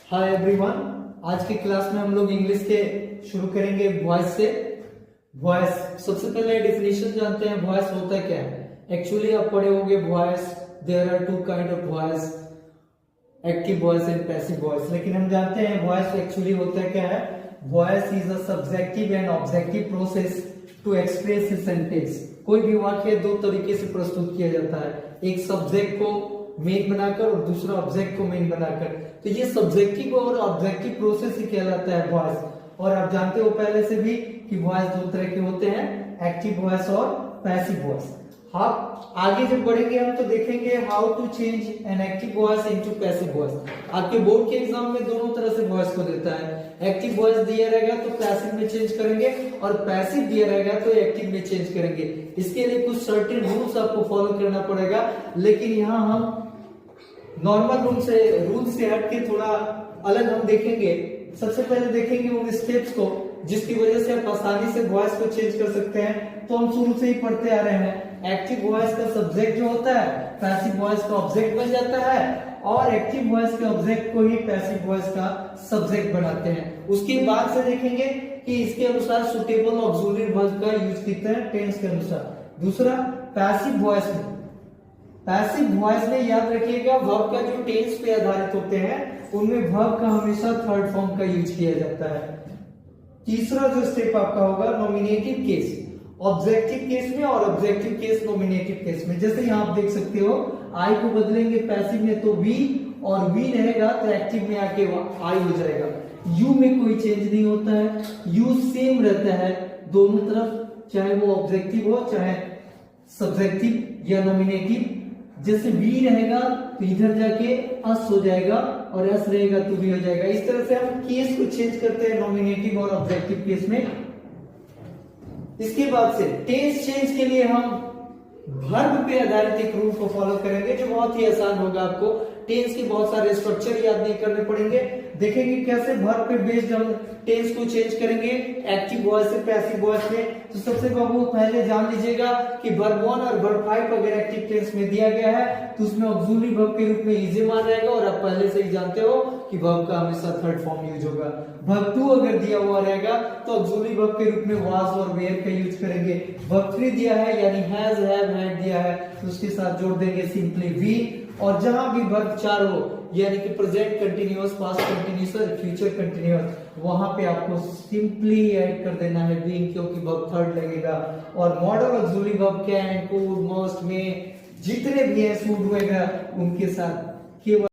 Hi everyone, आज की class में हम लोग इंग्लिश के शुरू करेंगे वॉइस से। वॉइस सबसे पहले डेफिनेशन जानते हैं, वॉइस होता क्या है। एक्चुअली आप पढ़े होंगे voice, there are two kind of voice, active voice and passive voice. लेकिन हम जानते हैं वॉइस एक्चुअली होता क्या है। Voice is a subjective and objective process to express a sentence. कोई भी वाक्य दो तरीके से प्रस्तुत किया जाता है, एक सब्जेक्ट को मेन बनाकर और दूसरा ऑब्जेक्ट को मेन बनाकर। तो ये सब्जेक्टिव और ऑब्जेक्टिव प्रोसेस ही कहलाता है वॉइस। और आप जानते हो पहले से भी कि वॉइस दो तरह के होते हैं, एक्टिव वॉइस और पैसिव वॉइस। हाँ, आगे जब बढ़ेंगे हम तो देखेंगे how to change an active voice into passive voice. आपके बोर्ड के एग्जाम में दोनों तरह से वॉइस को देता है। एक्टिव वॉइस दिया रहेगा तो पैसिव में चेंज करेंगे, और पैसिव दिया रहेगा तो एक्टिव में चेंज करेंगे। इसके लिए कुछ सर्टेन रूल्स आपको फॉलो करना पड़ेगा, लेकिन यहाँ हम नॉर्मल रूल से हट के थोड़ा अलग हम देखेंगे। सबसे पहले देखेंगे उन स्टेप्स को जिसकी वजह से आप आसानी से वॉइस को चेंज कर सकते हैं। तो हम शुरू से ही पढ़ते आ रहे हैं। एक्टिव वॉइस का सब्जेक्ट जो होता है पैसिव वॉइस का ऑब्जेक्ट बन जाता है, और एक्टिव वॉइस के ऑब्जेक्ट को ही पैसिव वॉइस का सब्जेक्ट बनाते हैं। उसके बाद से देखेंगे कि इसके अनुसार सुटेबल ऑक्सिलरी वर्ब का यूज करते हैं टेंस के अनुसार। दूसरा, पैसिव वॉइस में याद रखिएगा वर्ब का जो टेंस पे आधारित होते हैं उनमें वर्ब का हमेशा थर्ड फॉर्म का यूज किया जाता है। तीसरा जो स्टेप आपका होगा नॉमिनेटिव केस, ऑब्जेक्टिव केस में और ऑब्जेक्टिव केस नॉमिनेटिव केस में। जैसे यहाँ आप देख सकते हो, आई को बदलेंगे पैसिव में तो वी, और वी रहेगा तो एक्टिव में आके आई हो जाएगा। यू में कोई चेंज नहीं होता है, यू सेम रहता है दोनों तरफ, चाहे वो ऑब्जेक्टिव हो चाहे सब्जेक्टिव या नॉमिनेटिव। जैसे वी रहेगा तो इधर जाके अस हो जाएगा, और एस रहेगा तो भी हो जाएगा। इस तरह से हम केस को चेंज करते हैं नॉमिनेटिव और ऑब्जेक्टिव केस में। इसके बाद से टेंस चेंज के लिए हम वर्ब पे आधारित एक रूल को फॉलो करेंगे जो बहुत ही आसान होगा। आपको टेंस के बहुत सारे स्ट्रक्चर याद नहीं करने पड़ेंगे। देखेंगे कैसे वर्ब पे बेस्ड हम टेंस को चेंज करेंगे एक्टिव वॉइस से पैसिव वॉइस में। तो सबसे बाबू पहले जान लीजिएगा कि वर्ब 1 और वर्ब 5 अगर एक्टिव टेंस में दिया गया है तो उसमें ऑक्सिलरी वर्ब के रूप में इज ए मान रहेगा, और आप पहले से ही जानते हो कि वर्ब का हमेशा थर्ड फॉर्म यूज होगा। वर्ब 2 अगर दिया हुआ रहेगा तो ऑक्सिलरी वर्ब के रूप में वाज और वेयर का यूज करेंगे। वर्ब 3 दिया है यानी हैज, हैव, हैड दिया है तो उसके साथ जोड़ देंगे सिंपली वी। और जहां भी वर्ब 4 हो यानी कि प्रेजेंट कंटिन्यूअस, पास्ट कंटिन्यूअस और फ्यूचर कंटिन्यूअस, वहां पे आपको सिंपली ऐड कर देना है बीइंग, क्योंकि वर्ब थर्ड लगेगा। और model auxiliary verb can, could, must, में जितने भी हैं शुड वगैरह उनके साथ केवल